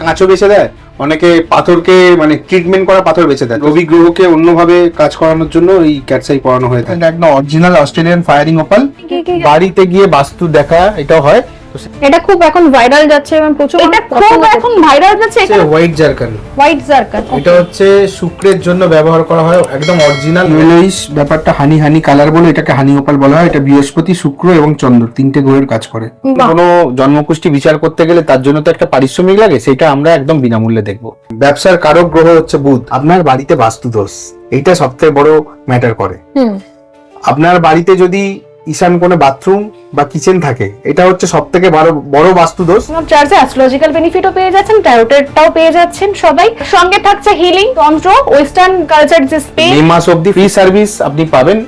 কাঁচও বেছে দেয়, অনেকে পাথরকে মানে ট্রিটমেন্ট করা পাথর বেছে দেয়। রবি গ্রহকে অন্যভাবে কাজ করানোর জন্য এই ক্যাটসাই পরানো হয়ে থাকে। একদম অরিজিনাল অস্ট্রেলিয়ান ফায়ারিং ওপাল। বাড়িতে গিয়ে বাস্তু দেখা এটাও হয়। এটা খুব এখন ভাইরাল যাচ্ছে এবং প্রচুর এটা খুব এখন ভাইরাল যাচ্ছে। এটা হোয়াইট জারকান। হোয়াইট জারকান এটা হচ্ছে শুক্রের জন্য ব্যবহার করা হয়, একদম অরিজিনাল ইয়েলোইশ ব্যাপারটা। হানি হানি কালার বলে এটাকে হানি ওপাল বলা হয়। এটা বৃহস্পতি, শুক্র এবং চন্দ্র তিনটে গ্রহের কাজ করে। কোনো জন্মকুষ্টি বিচার করতে গেলে তার জন্য তো একটা পারিশ্রমিক লাগে, সেটা আমরা একদম বিনামূল্যে দেখবো। ব্যবসার কারক গ্রহ হচ্ছে বুধ। আপনার বাড়িতে বাস্তু দোষ, এইটা সবথেকে বড় ম্যাটার করে। আপনার বাড়িতে যদি ঈশান কোণে বাথরুম বা কিচেন থাকে, এটা হচ্ছে সবথেকে বড় বাস্তু দোষ। চার্জে অ্যাস্ট্রোলজিক্যাল বেনিফিটও পেয়ে যাচ্ছেন, ট্যারোটেরটাও পেয়ে যাচ্ছেন সবাই। সঙ্গে থাকছে হিলিং, তন্ত্র, ওয়েস্টার্ন কালচার যে স্পে। এই মাস অবধি ফ্রি সার্ভিস আপনি পাবেন।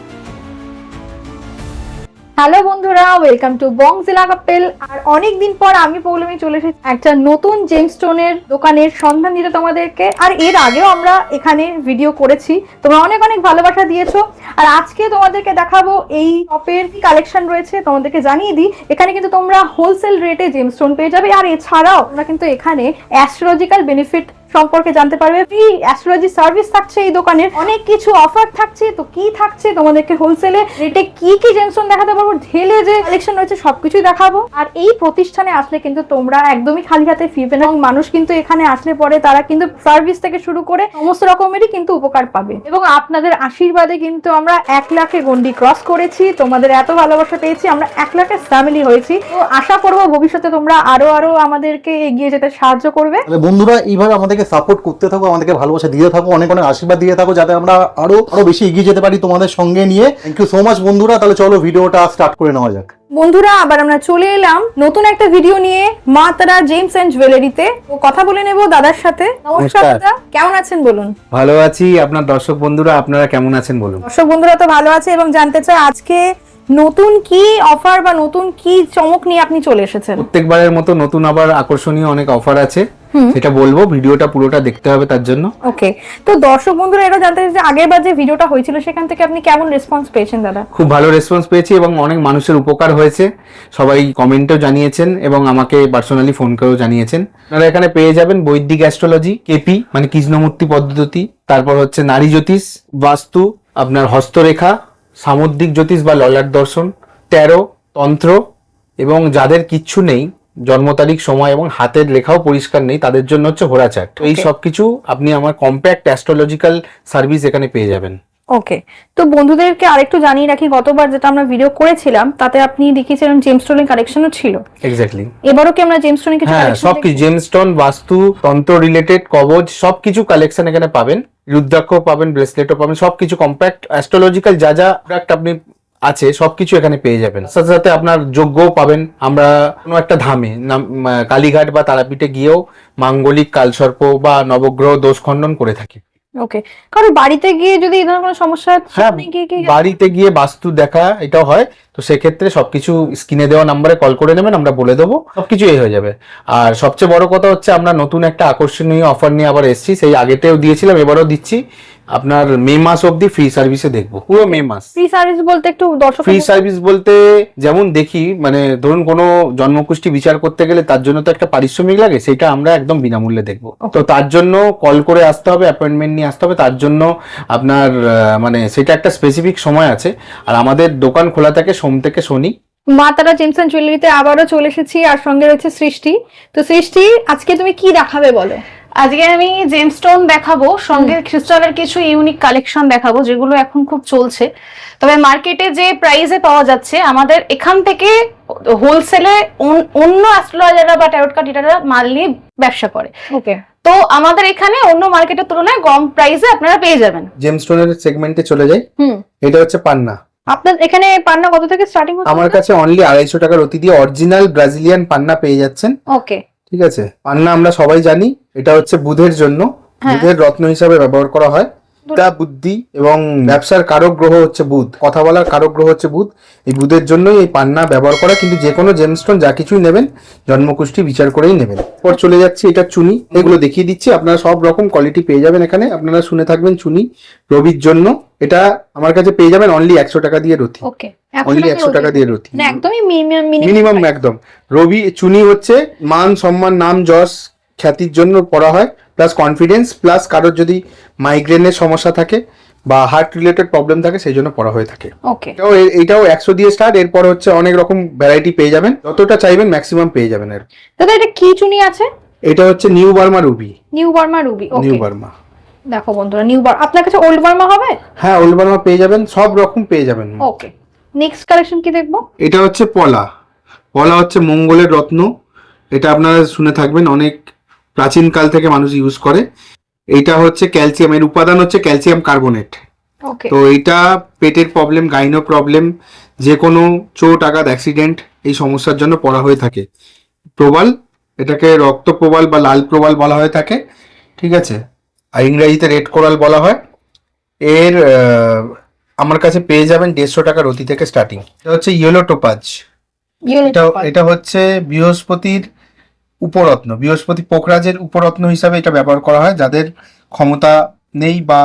হ্যালো বন্ধুরা, ওয়েলকাম টু বংজিলা কাপেল। আর অনেকদিন পর আমি পৌলমি চলে এসেছি একটা নতুন জেমস্টোনের দোকানের সন্ধান দিতে তোমাদেরকে। আর এর আগেও আমরা এখানে ভিডিও করেছি, তোমরা অনেক অনেক ভালোবাসা দিয়েছো। আর আজকে তোমাদেরকে দেখাবো এই শপের কি কালেকশন রয়েছে। তোমাদেরকে জানিয়ে দিই, এখানে কিন্তু তোমরা হোলসেল রেটে জেমস্টোন পেয়ে যাবে। আর এছাড়াও তোমরা কিন্তু এখানে অ্যাস্ট্রোলজিক্যাল বেনিফিট সম্পর্কে জানতে পারবে। ফ্রি অ্যাস্ট্রোলজি সার্ভিস থাকছে এই দোকানের, অনেক কিছু অফার থাকছে। তো কি থাকছে তোমাদেরকে হোলসেলে রেটে কি কি জেমস্টোন দেখাতে পারবো, ঢেলে যে কালেকশন রয়েছে সবকিছুই দেখাবো। আর এই প্রতিষ্ঠানে আসলে কিন্তু তোমরা একদমই খালি হাতে ফিরবে না। মানুষ কিন্তু এখানে আসলে পরে তারা কিন্তু সার্ভিস থেকে শুরু করে সমস্ত রকমেরই কিন্তু উপকার পাবে। এবং আপনাদের আশীর্বাদে কিন্তু আমরা 1 লাখের গন্ডি ক্রস করেছি। তোমাদের এত ভালোবাসা পেয়েছি, আমরা 1 লাখের ফ্যামিলি হয়েছি। তো আশা করবো ভবিষ্যতে তোমরা আরো আমাদেরকে এগিয়ে যেতে সাহায্য করবে। বন্ধুরা, এইভাবে আমাদেরকে সাপোর্ট করতে থাকো, আমাদেরকে ভালোবাসা দিয়ে থাকো, অনেক অনেক আশীর্বাদ দিয়ে থাকো, যাতে আমরা আরো বেশি এগিয়ে যেতে পারি তোমাদের সঙ্গে নিয়ে। থ্যাংক ইউ সো মাচ বন্ধুরা। তাহলে চলো ভিডিওটা স্টার্ট করে নেওয়া যাক। বন্ধুরা, আবার আমরা চলে এলাম নতুন একটা ভিডিও নিয়ে মা তারা জেমস এন্ড জুয়েলারিতে। তো কথা বলে নেব দাদার সাথে। নমস্কার দাদা, কেমন আছেন বলুন? ভালো আছি। আপনার দর্শক বন্ধুরা আপনারা কেমন আছেন বলুন? দর্শক বন্ধুরা তো ভালো আছে এবং জানতে চাই আজকে নতুন কি অফার বা নতুন কি চমক নিয়ে আপনি চলে এসেছেন। প্রত্যেকবারের মতো নতুন আবার আকর্ষণীয় অনেক অফার আছে, সেটা বলবো। ভিডিওটা পুরোটা দেখতে হবে তার জন্য। ওকে, তো দর্শক বন্ধুরা এটাও জানতে চাই যে আগেরবার যে ভিডিওটা হয়েছিল সেখান থেকে আপনি কেমন রেসপন্স পেয়েছেন দাদা? খুব ভালো রেসপন্স পেয়েছি এবং অনেক মানুষের উপকার হয়েছে। সবাই কমেন্টেও জানিয়েছেন এবং আমাকে পার্সোনালি ফোন করেও জানিয়েছেন। আপনারা এখানে পেয়ে যাবেন বৈদিক অ্যাস্ট্রোলজি, কেপি মানে কৃষ্ণমূর্তি পদ্ধতি, তারপর হচ্ছে নারী জ্যোতিষ, বাস্তু, আপনার হস্তরেখা, সামুদ্রিক জ্যোতিষ বা ললাট দর্শন, ট্যারো, তন্ত্র, এবং যাদের কিচ্ছু নেই, জন্ম তারিখ, সময় এবং হাতের লেখাও পরিষ্কার নেই, তাদের জন্য হচ্ছে হোরা চার্ট। এই সবকিছু আপনি আমার কম্প্যাক্ট অ্যাস্ট্রোলজিক্যাল সার্ভিস এখানে পেয়ে যাবেন। ওকে, তো বন্ধুদেরকে আরেকটু জানিয়ে রাখি, গতবার যেটা আমরা ভিডিও করেছিলাম তাতে আপনি দেখিয়েছিলেন জেমস্টোনের কালেকশনও ছিল। এক্স্যাক্টলি। এবারও কি আমরা জেমস্টোনের কিছু কালেকশন? সবকিছু জেমস্টোন, বাস্তু, তন্ত্র রিলেটেড, কবচ, সবকিছু কালেকশন এখানে পাবেন। রুদ্রাক্ষ পাবেন, ব্রেসলেটও পাবেন, সবকিছু কম্প্যাক্ট অ্যাস্ট্রোলজিক্যাল যা যা প্রোডাক্ট আপনি আছে সবকিছু এখানে পেয়ে যাবেন। সাথে সাথে আপনার যোগ্যও পাবেন। আমরা কোনো একটা ধামে কালীঘাট বা তারাপীঠে গিয়েও মাঙ্গলিক, কালসর্প বা নবগ্রহ দোষ খণ্ডন করে থাকি। ওকে, কারণ বাড়িতে গিয়ে যদি এই ধরনের কোনো সমস্যা বাড়িতে গিয়ে বাস্তু দেখা এটাও হয়। তো সেক্ষেত্রে সবকিছু স্ক্রিনে দেওয়া নাম্বারে কল করে নেবেন, আমরা বলে দেবো, সবকিছু এই হয়ে যাবে। আর সবচেয়ে বড় কথা হচ্ছে আমরা নতুন একটা আকর্ষণীয় অফার নিয়ে আবার এসেছি। সেই আগেতেও দিয়েছিলাম, এবারও দিচ্ছি। আপনার মে মাস অবধি ফ্রি সার্ভিসে দেখবো, পুরো মে মাস। ফ্রি সার্ভিস বলতে একটু দর্শক ফ্রি সার্ভিস বলতে যেমন দেখি, মানে ধরুন কোনো জন্মকুষ্টি বিচার করতে গেলে তার জন্য তো একটা পারিশ্রমিক লাগে, সেটা আমরা একদম বিনামূল্যে দেখবো। তো তার জন্য কল করে আসতে হবে, অ্যাপয়েন্টমেন্ট নিয়ে আসতে হবে। তার জন্য আপনার মানে সেটা একটা স্পেসিফিক সময় আছে। আর আমাদের দোকান খোলা থাকে সোম থেকে শনি। মা তারা জেমস এন্ড জুয়েলারিতে আবারও চলে এসেছি, আর সঙ্গে রয়েছে সৃষ্টি। তো সৃষ্টি, আজকে তুমি কি দেখাবে বলো? আজকে আমি জেমস্টোন দেখাবো, সঙ্গে ক্রিস্টালের কিছু ইউনিক কালেকশন দেখাবো যেগুলো এখন খুব চলছে। তবে মার্কেটে যে প্রাইসে পাওয়া যাচ্ছে, আমাদের এখান থেকে হোলসেলে অন্য অ্যাস্ট্রোলজাররা বা ট্যারোট কার্ড রিডাররা মাল নিয়ে ব্যবসা করে। ওকে, তো আমাদের এখানে অন্য মার্কেটের তুলনায় কম প্রাইসে আপনারা পেয়ে যাবেন। জেমস্টোনের সেগমেন্টে চলে যাই। এটা হচ্ছে পান্না। আপনার এখানে পান্না কত থেকে স্টার্টিং হচ্ছে? আমার কাছে অনলি 250 টাকার অতি দিয়ে অরিজিনাল ব্রাজিলিয়ান পান্না পেয়ে যাচ্ছেন। ওকে, ঠিক আছে। পান্না আমরা সবাই জানি এটা হচ্ছে বুধের জন্য, বুধের রত্ন হিসাবে ব্যবহার করা হয়। এটা বুদ্ধি এবং ব্যবসার কারক গ্রহ হচ্ছে বুধ, কথা বলার কারক গ্রহ হচ্ছে বুধ। এই বুধের জন্যই এই পান্না ব্যবহার করা। কিন্তু যে কোনো জেমস্টোন যা কিছুই নেবেন জন্মকুষ্টি বিচার করেই নেবেন। পর চলে যাচ্ছি, এটা চুনি, এগুলো দেখিয়ে দিচ্ছি। আপনারা সব রকম কোয়ালিটি পেয়ে যাবেন এখানে। আপনারা শুনে থাকবেন চুনি রবির জন্য। এটা আমার কাছে পেয়ে যাবেন অনলি 100 টাকা দিয়ে রতি। ওকে, অনলি 100 টাকা দিয়ে রতি, একদমই মিনিমাম একদম। রবি চুনি হচ্ছে মান সম্মান, নাম যশ, খ্যাতির জন্য পরা হয়, প্লাস কনফিডেন্স, প্লাস কারোর যদি মাইগ্রেনের সমস্যা থাকে বা হার্ট রিলেটেড প্রবলেম থাকে সেই জন্য পরা হয়ে থাকে। ওকে, এইটাও 100 দিয়ে স্টার্ট, এরপর হচ্ছে অনেক রকম ভ্যারাইটি পেয়ে যাবেন, যতটা চাইবেন ম্যাক্সিমাম পেয়ে যাবেন। এর দাদা এটা কি চুনি আছে? এটা হচ্ছে new Burma ruby. New Burma ruby. New okay, Burma. দেখো বন্ধুরা নিউ বার, আপনার কাছে ওল্ড বার্মা হবে? হ্যাঁ, ওল্ড বার্মা পেয়ে যাবেন, সব রকম পেয়ে যাবেন। ওকে, নেক্সট কালেকশন কি দেখবো? এটা হচ্ছে পলা। পলা হচ্ছে মঙ্গলের রত্ন, এটা আপনারা শুনে থাকবেন, অনেক প্রাচীন কাল থেকে মানুষ ইউজ করে। এটা হচ্ছে ক্যালসিয়াম, এর উপাদান হচ্ছে ক্যালসিয়াম কার্বনেট। ওকে, তো এটা পেটের প্রবলেম, গাইনো প্রবলেম, যে কোনো চোট আঘাত অ্যাক্সিডেন্ট এই সমস্যার জন্য পড়া হয়ে থাকে। প্রবাল, এটাকে রক্ত প্রবাল বা লাল প্রবাল বলা হয়ে থাকে, ঠিক আছে, আর ইংরেজিতে রেড কোরাল বলা হয়। এর আমার কাছে পেয়ে যাবেন 150 টাকা রতি থেকে স্টার্টিং। এটা হচ্ছে ইয়েলো টোপাজ। এটা হচ্ছে বৃহস্পতির উপরত্ন, বৃহস্পতি পোকরাজের উপরত্ন হিসাবে এটা ব্যবহার করা হয়। যাদের ক্ষমতা নেই বা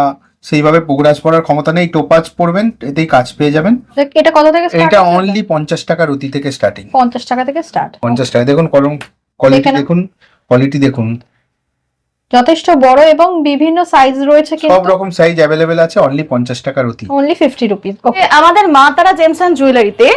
সেইভাবে পোকরাজ পরার ক্ষমতা নেই, টোপাজ পরবেন, এতেই কাজ পেয়ে যাবেন। এটা কত থেকে স্টার্ট? এটা অনলি 50 টাকা রতি থেকে স্টার্টিং। 50 টাকা থেকে স্টার্ট। 50 টাকা। দেখুন কোয়ালিটি দেখে নাও। দেখুন, কোয়ালিটি দেখুন, যথেষ্ট বড় এবং বিভিন্ন সাইজ রয়েছে, সব কিন্তু রকম সাইজ অ্যাভেলেবেল আছে। অনলি 50 টাকা রতি। Only 50 rupees. ওকে, আমাদের মা তারা জেমস অ্যান্ড জুয়েলারিতে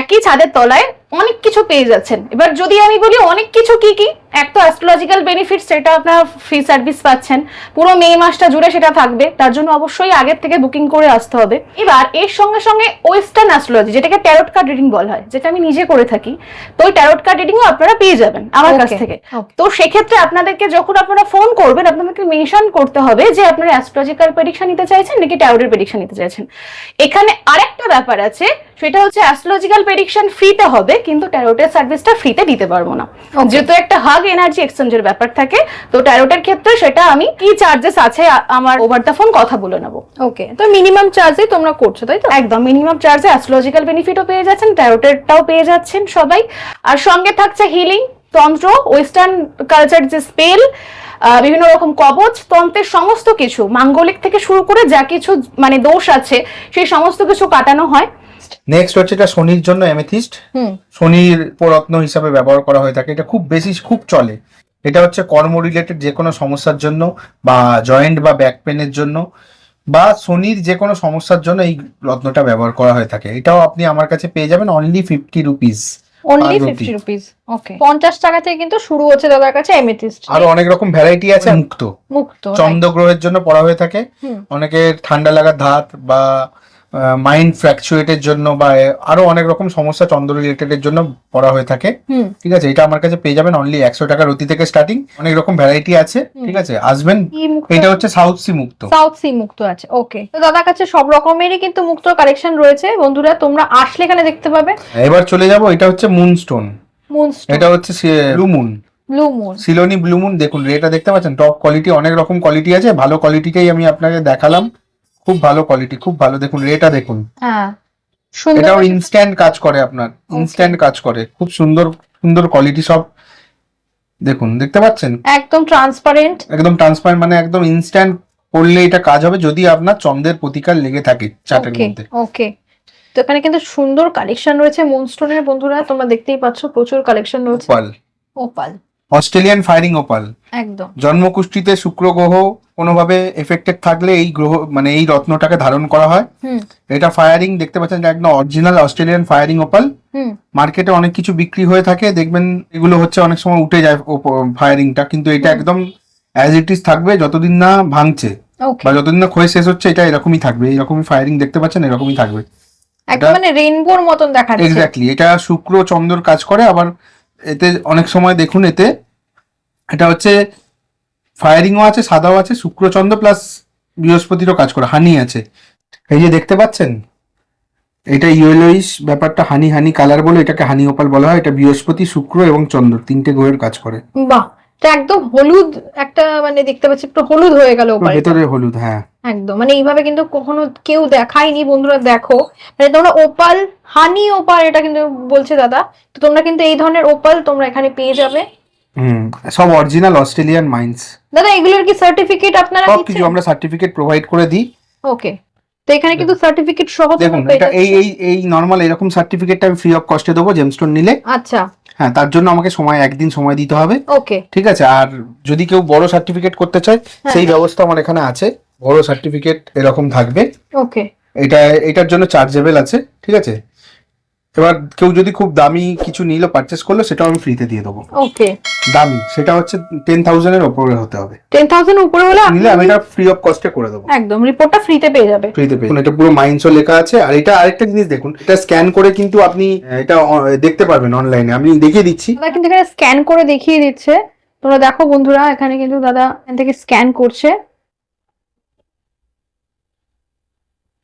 একই ছাদের তলায় অনেক কিছু পেয়ে যাচ্ছেন। এবার যদি আমি বলি অনেক কিছু কি কি, এক তো অ্যাস্ট্রোলজিক্যাল বেনিফিট, সেটা আপনারা ফ্রি সার্ভিস পাচ্ছেন পুরো মে মাসটা জুড়ে, সেটা থাকবে। তার জন্য অবশ্যই আগের থেকে বুকিং করে আসতে হবে। এবার এর সঙ্গে সঙ্গে ওয়েস্টার্ন অ্যাস্ট্রোলজি, যেটাকে ট্যারট কার্ড রিডিং বলা হয়, যেটা আমি নিজে করে থাকি, তো ওই ট্যারট কার্ড রিডিংও আপনারা পেয়ে যাবেন আমার কাছ Okay, থেকে। okay. তো সেক্ষেত্রে আপনাদেরকে যখন আপনারা ফোন করবেন, আপনাদেরকে মেনশন করতে হবে যে আপনারা অ্যাস্ট্রোলজিক্যাল প্রেডিকশন নিতে চাইছেন নাকি ট্যারোটের প্রেডিকশন নিতে চাইছেন। এখানে আরেকটা ব্যাপার আছে, সেটা হচ্ছে অ্যাস্ট্রোলজিক্যাল প্রেডিকশন ফ্রিতে হবে, কিন্তু ট্যারোটের সার্ভিসটা ফ্রিতে দিতে পারবো না, যেহেতু একটা হাগ এনার্জি এক্সচেঞ্জের ব্যাপার থাকে। তো ট্যারোটের ক্ষেত্রে সেটা আমি কি চার্জেস আছে আমার ওভার দ্য ফোন কথা বলে নেবো। ওকে, তো মিনিমাম চার্জে তোমরা করছো, তাই তো? একদম মিনিমাম চার্জে অ্যাস্ট্রোলজিক্যাল বেনিফিটও পেয়ে যাচ্ছেন, ট্যারোটেরটাও পেয়ে যাচ্ছেন সবাই। আর সঙ্গে থাকছে হিলিং, তন্ত্র, ওয়েস্টার্ন কালচার, যে স্পেল, বিভিন্ন রকম কবচ, তন্ত্রের সমস্ত কিছু, মাঙ্গলিক থেকে শুরু করে যা কিছু মানে দোষ আছে সেই সমস্ত কিছু কাটানো হয়। নেক্সট হচ্ছে এটা শনির জন্য অ্যামেথিস্ট। শনির উপরত্ন হিসাবে ব্যবহার করা হয়ে থাকে, এটা খুব বেশি খুব চলে। এটা হচ্ছে কর্ম রিলেটেড যে কোনো সমস্যার জন্য, বা জয়েন্ট বা ব্যাক পেনের জন্য, বা শনির যে কোনো সমস্যার জন্য এই রত্নটা ব্যবহার করা হয়ে থাকে। এটাও আপনি আমার কাছে পেয়ে যাবেন only 50 rupees. Only 50 rupees. Okay, 50 টাকা থেকে কিন্তু শুরু হচ্ছে দাদার কাছে এমেথিস্ট। আরো অনেক রকম ভ্যারাইটি আছে। মুক্ত, মুক্ত চন্দ্র গ্রহের জন্য পড়া হয়ে থাকে। অনেকের ঠান্ডা লাগার ধাত বা মাইন্ড ফ্ল্যাকচুয়েটের জন্য, বা আরো অনেক রকম সমস্যা চন্দ্র রিলেটেড জন্য পড়া হয়ে থাকে, ঠিক আছে। এটা আমার কাছে পেয়ে যাবেন অনলি 100 টাকা রতি থেকে স্টার্টিং। অনেক রকম ভ্যারাইটি আছে, ঠিক আছে, আসবেন। এটা হচ্ছে সাউথ সি মুক্ত। সাউথ সি মুক্ত আছে। ওকে, তো দাদার কাছে সব রকমেরই কিন্তু মুক্ত কালেকশন রয়েছে বন্ধুরা, তোমরা আসলে এখানে দেখতে পাবে। এবার চলে যাব, এটা হচ্ছে মুনস্টোন। মুনস্টোন, এটা হচ্ছে ব্লু মুন, ব্লু মুন, সিলোনি ব্লু মুন। দেখুন রেটা দেখতে পাচ্ছেন, টপ কোয়ালিটি, অনেক রকম কোয়ালিটি আছে। ভালো কোয়ালিটিটাই আমি আপনাকে দেখালাম, খুব ভালো কোয়ালিটি, খুব ভালো। দেখুন রেটা দেখুন, হ্যাঁ সুন্দর। এটাও ইনস্ট্যান্ট কাজ করে, আপনার ইনস্ট্যান্ট কাজ করে, খুব সুন্দর সুন্দর কোয়ালিটি সব। দেখুন, দেখতে পাচ্ছেন, একদম ট্রান্সপারেন্ট, একদম ট্রান্সপারেন্ট, মানে একদম ইনস্ট্যান্ট করলে এটা কাজ হবে যদি আপনার চন্দ্রের প্রতিকার লেগে থাকে চার্টের ওকে মধ্যে। ওকে, তো এখানে কিন্তু সুন্দর কালেকশন রয়েছে মুনস্টোনের বন্ধুরা, তোমরা দেখতেই পাচ্ছ প্রচুর কালেকশন রয়েছে। Opal, opal, Australian firing opal. একদম জন্মকুষ্ঠিতে শুক্র গ্রহ কোনোভাবে এফেক্টেড থাকলে এই গ্রহ মানে এই রত্নটাকে ধারণ করা হয়। এটা ফায়ারিং, দেখতে পাচ্ছেন, এটা একদম অরিজিনাল অস্ট্রেলিয়ান ফায়ারিং ওপাল। মার্কেটে অনেক কিছু বিক্রি হয়ে থাকে, দেখবেন এগুলো হচ্ছে অনেক সময় উঠে যায় ফায়ারিংটা, কিন্তু এটা একদম অ্যাজ ইট ইজ থাকবে যতদিন না ভাঙছে ওকে, বা যতদিন না ক্ষয় শেষ হচ্ছে, এটা এরকমই থাকবে। এরকমই ফায়ারিং দেখতে পাচ্ছেন, এরকমই থাকবে একদম মানে রেইনবোর মতন দেখাচ্ছে। এক্স্যাক্টলি, এটা শুক্র চন্দ্র কাজ করে। আবার এতে অনেক সময় দেখুন, এতে এটা হচ্ছে ফায়ারিংও আছে, সাদাও আছে, শুক্র চন্দ্র প্লাস বৃহস্পতিরও কাজ করে, হানি আছে। এই যে দেখতে পাচ্ছেন, এটা ইয়েলোইশ ব্যাপারটা, হানি হানি কালার বলে এটাকে হানি ওপাল বলা হয়। এটা বৃহস্পতি, শুক্র এবং চন্দ্র তিনটে গ্রহের কাজ করে। বাহ, এটা একদম হলুদ একটা মানে দেখতে পাচ্ছি, পুরো হলুদ হয়ে গেল ওপারে, ভেতরে হলুদ, হ্যাঁ একদম। মানে এইভাবে কিন্তু কখনো কেউ দেখায়নি বন্ধুরা, দেখো মানে তোমরা ওপাল, হানি ওপাল এটা কিন্তু বলছে দাদা, তো তোমরা কিন্তু এই ধরনের ওপাল তোমরা এখানে পেয়ে যাবে। সব অরিজিনাল অস্ট্রেলিয়ান মাইন্স। দাদা এগুলোর কি সার্টিফিকেট আপনারা সব দিচ্ছেন? কিছু আমরা সার্টিফিকেট প্রোভাইড করে দিই। ওকে, তো এখানে কিন্তু সার্টিফিকেট সহ দেখুন, এটা এই নরমাল এরকম সার্টিফিকেটটা আমি ফ্রি অফ কস্টে দেবো জেমস্টোন নিলে। আচ্ছা, হ্যাঁ, তার জন্য আমাকে একদিন সময় দিতে হবে। ওকে, ঠিক আছে। আর যদি কেউ বড় সার্টিফিকেট করতে চায় সেই ব্যবস্থা আমার এখানে আছে। বড় সার্টিফিকেট এরকম থাকবে, ওকে, এটার জন্য চার্জেবল আছে। ঠিক আছে। এবার কেউ যদি খুব দামি কিছু নিলো, পারচেস করলো, সেটাও আমি ফ্রিতে দিয়ে দেবো। ওকে। দামি সেটা হচ্ছে 10,000 এর উপরে হতে হবে। 10,000 উপরে হলে নিলে আমি এটা ফ্রি অফ কস্টে করে দেবো। একদম রিপোর্টটা ফ্রিতে পেয়ে যাবে। ফ্রিতে পেয়ে, এটা পুরো মাইন্ডসও লেখা আছে। আর এটা আরেকটা জিনিস দেখুন, এটা স্ক্যান করে কিন্তু আপনি এটা দেখতে পারবেন অনলাইনে। আমি দেখিয়ে দিচ্ছি। দাদা কিন্তু এখানে স্ক্যান করে দেখিয়ে দিচ্ছে। তোমরা দেখো বন্ধুরা, এখানে কিন্তু দাদা এখান থেকে স্ক্যান করছে।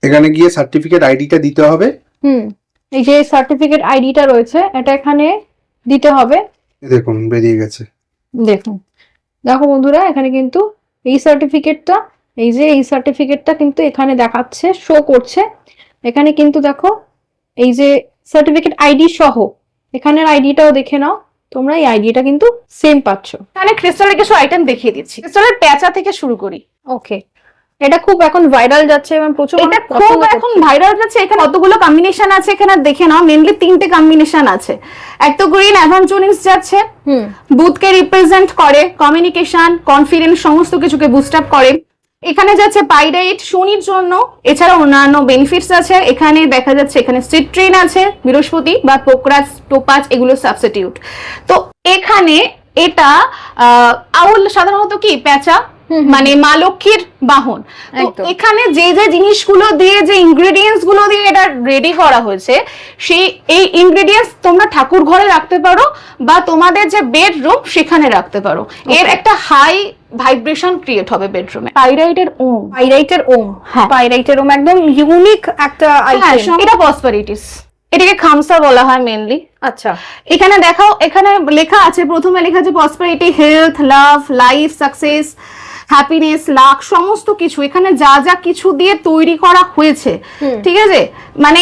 এখানে গিয়ে সার্টিফিকেট আইডিটা দিতে হবে। এই যে সার্টিফিকেট আইডিটা রয়েছে, এটা এখানে দিতে হবে। দেখুন বেরিয়ে গেছে। দেখুন, দেখো বন্ধুরা, এখানে কিন্তু এই সার্টিফিকেটটা কিন্তু এখানে দেখাচ্ছে, শো করছে। এখানে কিন্তু দেখো এই যে সার্টিফিকেট আইডি সহ এখানের আইডিটাও দেখে নাও তোমরা। এই আইডিটা কিন্তু সেম পাচ্ছ। এখানে ক্রিস্টালের কিছু আইটেম দেখিয়ে দিচ্ছি। ক্রিস্টালের প্যাঁচা থেকে শুরু করি। ওকে, এটা খুব এখন ভাইরাল যাচ্ছে এবং প্রচুর এটা খুব এখন ভাইরাল যাচ্ছে। এখানে কতগুলো কম্বিনেশন আছে এখানে দেখে নাও। মেইনলি 3টে কম্বিনেশন আছে। এক তো গ্রিন অ্যাভাঞ্চুনিস যাচ্ছে, বুথকে রিপ্রেজেন্ট করে, কমিউনিকেশন, কনফিডেন্স সমস্ত কিছুকে বুস্ট আপ করে। এখানে যাচ্ছে পাইরাইট শনির জন্য, এছাড়া অন্যান্য বেনিফিটস আছে। এখানে দেখা যাচ্ছে এখানে সিট্রিন আছে, বৃহস্পতি বা পোকরাস, টোপাজ, এগুলো সাবস্টিটিউট। তো এখানে এটা আউল সাধারণত কি প্যাঁচা, মানে মা লক্ষ্মীর বাহন। তো এখানে যে যে জিনিসগুলো দিয়ে, যে ইনগ্রেডিয়েন্টস গুলো দিয়ে এটা রেডি করা হয়েছে, সেই এই ইনগ্রেডিয়েন্টস তোমরা ঠাকুর ঘরে রাখতে পারো বা তোমাদের যে বেডরুম সেখানে রাখতে পারো। এর একটা হাই ভাইব্রেশন ক্রিয়েট হবে বেডরুমে। পাইরাইটের ওম, হ্যাঁ, পাইরাইটের ওম একদম ইউনিক একটা আইটেম। এটা প্রসপারিটিস, এটাকে খামসা বলা হয় মেইনলি। আচ্ছা, এখানে দেখাও, এখানে লেখা আছে, প্রথমে লেখা আছে প্রসপারিটি, হেলথ, লাভ, লাইফ, সাকসেস, হ্যাপিনেস, লাক, সমস্ত কিছু এখানে যা যা কিছু দিয়ে তৈরি করা হয়েছে। ঠিক আছে, মানে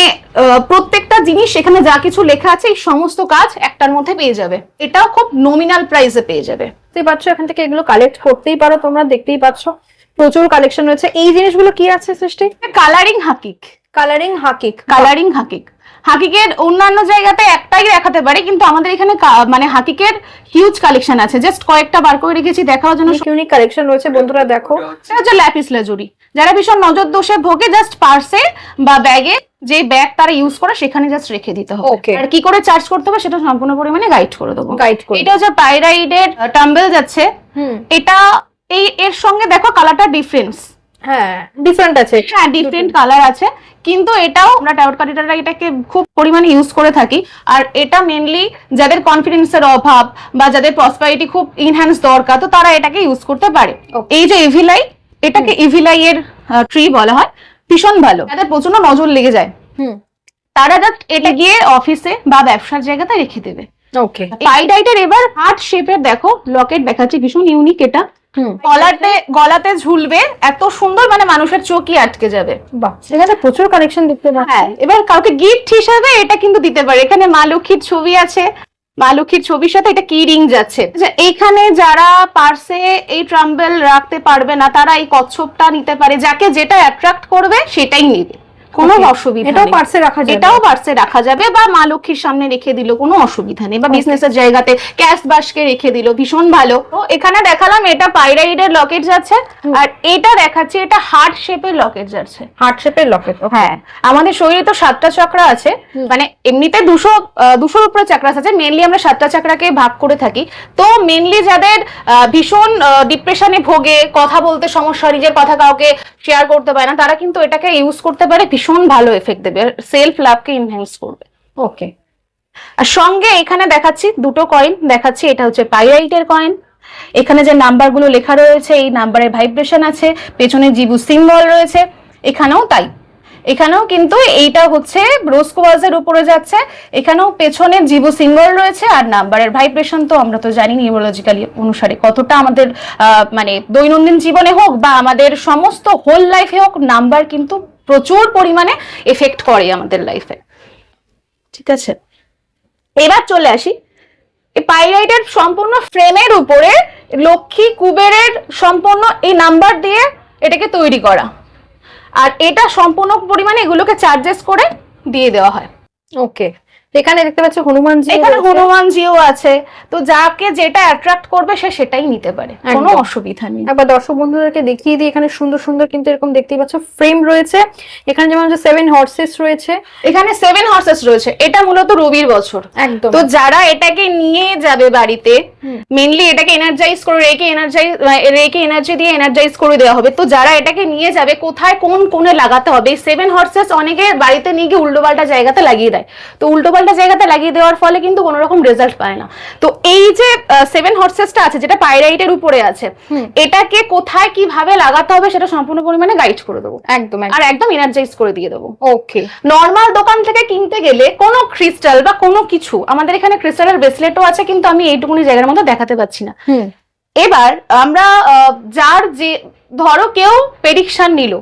প্রত্যেকটা জিনিস এখানে যা কিছু লেখা আছে এই সমস্ত কাজ একটার মধ্যে পেয়ে যাবে। এটাও খুব নমিনাল প্রাইসে পেয়ে যাবে। দেখতেই পাচ্ছ, এখান থেকে এগুলো কালেক্ট করতেই পারো তোমরা। দেখতেই পাচ্ছ প্রচুর কালেকশন রয়েছে। এই জিনিসগুলো কি আছে সৃষ্টি? Colouring হাকিক, colouring হাকিক। হাকিকের অন্যান্য জায়গাতে একটাই দেখাতে পারে, কিন্তু আমাদের এখানে মানে হাকিকের হিউজ কালেকশন আছে। জাস্ট কয়েকটা বার করে রেখেছি দেখার জন্য। ইউনিক কালেকশন রয়েছে বন্ধুরা, দেখো। এটা হচ্ছে ল্যাপিস লাজুরি। যারা ভীষণ নজর দোষে ভোগে, জাস্ট পার্সে বা ব্যাগে, যে ব্যাগ তারা ইউজ করে সেখানে জাস্ট রেখে দিতে হবে। আর কি করে চার্জ করতে হবে সেটা সম্পূর্ণ পরিমাণে গাইড করে দেবো। এটা হচ্ছে পাইরাইডের টাম্বেল যাচ্ছে। এটা এর সঙ্গে দেখো কালারটা ডিফারেন্স। হ্যাঁ, ডিফারেন্ট আছে। হ্যাঁ, ডিফারেন্ট কালার আছে, কিন্তু এটাও আমরা টাওয়ার কাটিটাররা এটাকে খুব পরিমাণে ইউজ করে থাকি। আর এটা মেইনলি যাদের কনফিডেন্সের অভাব বা যাদের প্রসপারিটি খুব ইনহ্যান্স দরকার, তো তারা এটাকে ইউজ করতে পারে। এই যে ইভিলাই, এটাকে ইভিলাই এর ট্রি বলা হয়, ভীষণ ভালো। যাদের প্রচন্ড নজর লেগে যায় তারা জাস্ট এটা গিয়ে অফিসে বা ব্যবসার জায়গাতে রেখে দেবে। ওকে, পাইরাইটের এবার হার্ট শেপের দেখো লকেট দেখাচ্ছি, ভীষণ ইউনিক। এটা গলাতে ঝুলবে, এত সুন্দর, মানে মানুষের চোখই আটকে যাবে। বাহ, এখানে প্রচুর কালেকশন দেখতে পাচ্ছি। হ্যাঁ, এবার কাউকে গিফট হিসেবে এটা কিন্তু দিতে পারে। এখানে মা লক্ষ্মীর ছবি আছে, মা লক্ষ্মীর ছবির সাথে এটা কি রিং যাচ্ছে। এখানে যারা পার্সে এই ট্রাম্বেল রাখতে পারবে না তারা এই কচ্ছপটা নিতে পারে। যাকে যেটা অ্যাট্রাক্ট করবে সেটাই নেবে, কোনো অসুবিধা নেই। এটাও পার্সে রাখা যাবে, এটাও পার্সে রাখা যাবে, বা মা লক্ষ্মীর সামনে রেখে দিল, কোনো অসুবিধা নেই। বা বিজনেসের জায়গাতে ক্যাশ বাস্কে রেখে দিল, ভীষণ ভালো। তো এখানে দেখালাম এটা পাইরাইডের লকেট যাচ্ছে, আর এটা দেখাচ্ছি এটা হার্ট শেপের লকেট যাচ্ছে। হার্ট শেপের লকেট। হ্যাঁ, আমাদের শরীরে তো 7টা চক্র আছে, মানে এমনিতে 200 উপরে চাকরা আছে। মেইনলি আমরা 7টা চাকরাকে ভাগ করে থাকি। তো মেইনলি যাদের ভীষণ ডিপ্রেশনে ভোগে, কথা বলতে সমস্যা, নিজের কথা কাউকে শেয়ার করতে পারে না, তারা কিন্তু এটাকে ইউজ করতে পারে। ভীষণ ভালো এফেক্ট দেবে, সেলফ লাভকে এনহ্যান্স করবে। ওকে, আর সঙ্গে এখানে দেখাচ্ছি দুটো কয়েন দেখাচ্ছি। এটা হচ্ছে পাইরাইটের কয়েন। এখানে যে নাম্বারগুলো লেখা রয়েছে এই নাম্বারের ভাইব্রেশন আছে, পেছনে জিবু সিম্বল রয়েছে। এখানেও তাই, এখানেও কিন্তু এইটা হচ্ছে রোস্কোয়াজের উপরে যাচ্ছে। এখানেও পেছনে জিবু সিম্বল রয়েছে, আর নাম্বারের ভাইব্রেশন তো আমরা তো জানি নিউরোলজিক্যালি অনুসারে কতটা আমাদের মানে দৈনন্দিন জীবনে হোক বা আমাদের সমস্ত হোল লাইফে হোক, নাম্বার কিন্তু প্রচুর পরিমাণে এফেক্ট করে আমাদের লাইফে। ঠিক আছে, এবার চলে আসি এই পাইরাইটের সম্পূর্ণ ফ্রেমের উপরে লক্ষ্মী কুবেরের সম্পূর্ণ এই নাম্বার দিয়ে এটাকে তৈরি করা, আর এটা সম্পূর্ণ পরিমাণে এগুলোকে চার্জেস করে দিয়ে দেওয়া হয়। ওকে, এখানে দেখতে পাচ্ছ হনুমানজি, এখানে হনুমানজিও আছে, তো যাকে যেটা অ্যাট্রাক্ট করবে সে সেটাই নিতে পারে, কোনো একদম। অসুবিধা নেই। একবার দর্শক বন্ধুদেরকে দেখিয়ে দিই, এখানে সুন্দর সুন্দর কিন্তু এরকম দেখতেই পাচ্ছ ফ্রেম রয়েছে। এখানে যেমন 7 হর্সেস রয়েছে, এখানে 7 হর্সেস রয়েছে, এটা মূলত রবির বছর। একদম। তো যারা এটাকে নিয়ে যাবে বাড়িতে, মেইনলি এটাকে এনার্জাইজ করে রেখে এনার্জি দিয়ে এনার্জাইজ করে দেওয়া হবে। তো যারা এটাকে নিয়ে যাবে কোথায় কোন কোণে লাগাতে হবে, 7 হর্সেস অনেকে বাড়িতে নিয়ে গিয়ে উল্টোপাল্টা জায়গাতে লাগিয়ে দেয়, তো উল্টোপাল্টা জায়গাতে লাগিয়ে দেওয়ার ফলে কিন্তু কোনো রকম রেজাল্ট পায় না। তো এই যে 7 হর্সেসটা আছে যেটা পাইরাইটের উপরে আছে, এটাকে কোথায় কিভাবে লাগাতে হবে সেটা সম্পূর্ণ পরিমাণে গাইড করে দেবো, একদম আর একদম এনার্জাইজ করে দিয়ে দেবো। ওকে। নর্মাল দোকান থেকে কিনতে গেলে কোনো ক্রিস্টাল বা কোনো কিছু, আমাদের এখানে ক্রিস্টালের ব্রেসলেটও আছে কিন্তু আমি এইটুকুনি জায়গার মধ্যে দেখাতে পাচ্ছি না। এবার আমরা যার যে ধরো কেউ প্রেডিকশন নিল